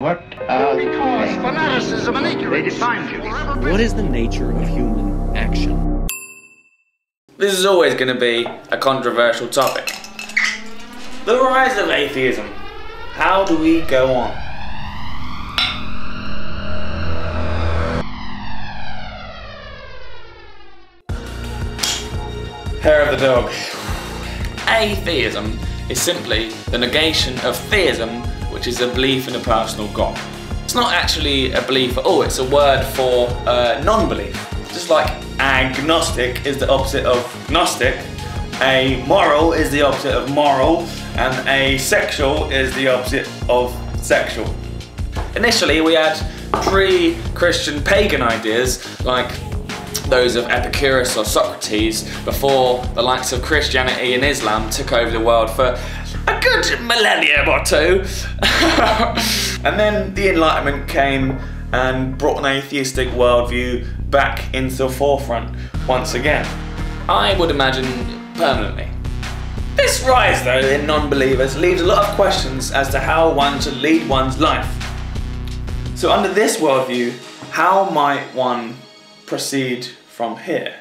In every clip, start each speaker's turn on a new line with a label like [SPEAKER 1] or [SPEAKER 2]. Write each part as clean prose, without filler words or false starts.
[SPEAKER 1] What are
[SPEAKER 2] Because fanaticism and ignorance
[SPEAKER 1] define you.
[SPEAKER 3] What is the nature of human action?
[SPEAKER 4] This is always going to be a controversial topic. The rise of atheism. How do we go on? Hair of the dog. Atheism is simply the negation of theism, which is a belief in a personal God. It's not actually a belief at all, it's a word for non-belief. Just like agnostic is the opposite of gnostic, amoral is the opposite of moral, and asexual is the opposite of sexual. Initially we had pre-Christian pagan ideas like those of Epicurus or Socrates before the likes of Christianity and Islam took over the world for a good millennium or two. And then the Enlightenment came and brought an atheistic worldview back into the forefront once again. I would imagine permanently. This rise though in non-believers leaves a lot of questions as to how one should lead one's life. So under this worldview, how might one proceed from here?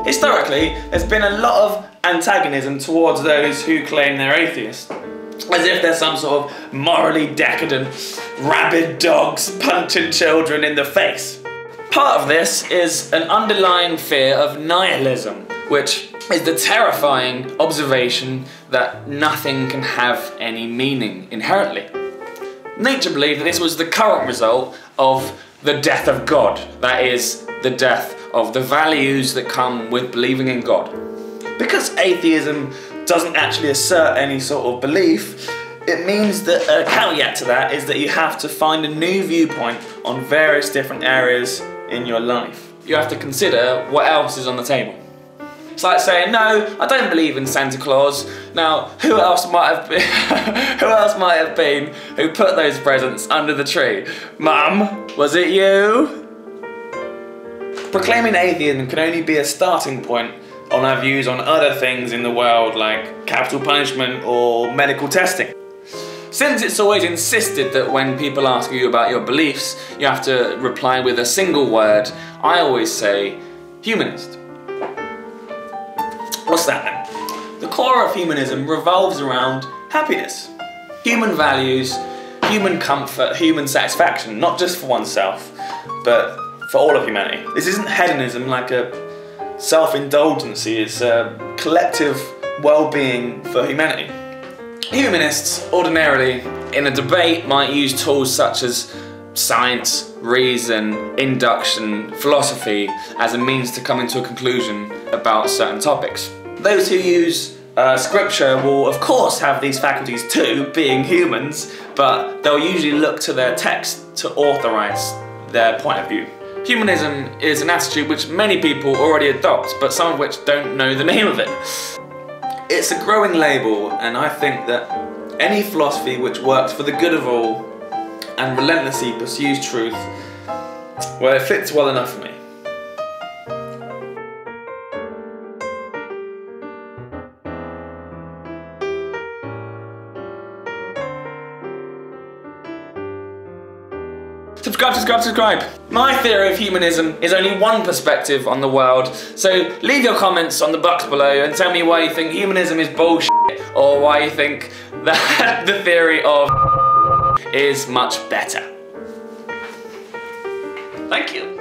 [SPEAKER 4] Historically, there's been a lot of antagonism towards those who claim they're atheists, as if they're some sort of morally decadent, rabid dogs punching children in the face. Part of this is an underlying fear of nihilism, which is the terrifying observation that nothing can have any meaning inherently. Nature believed that this was the current result of the death of God, that is, the death of the values that come with believing in God. Because atheism doesn't actually assert any sort of belief, it means that a caveat to that is that you have to find a new viewpoint on various different areas in your life. You have to consider what else is on the table. It's like saying, no, I don't believe in Santa Claus. Now, who else might have been, who else might have been who put those presents under the tree? Mum, was it you? Proclaiming atheism can only be a starting point on our views on other things in the world like capital punishment or medical testing. Since it's always insisted that when people ask you about your beliefs, you have to reply with a single word, I always say, humanist. What's that then? The core of humanism revolves around happiness. Human values, human comfort, human satisfaction, not just for oneself, but for all of humanity. This isn't hedonism like a self-indulgency, it's a collective well-being for humanity. Humanists ordinarily in a debate might use tools such as science, reason, induction, philosophy as a means to come into a conclusion about certain topics. Those who use scripture will of course have these faculties too, being humans, but they'll usually look to their text to authorize their point of view. Humanism is an attitude which many people already adopt, but some of which don't know the name of it. It's a growing label, and I think that any philosophy which works for the good of all and relentlessly pursues truth, well, it fits well enough for me. Subscribe, subscribe, subscribe. My theory of humanism is only one perspective on the world, so leave your comments on the box below and tell me why you think humanism is bullshit or why you think that the theory of is much better. Thank you.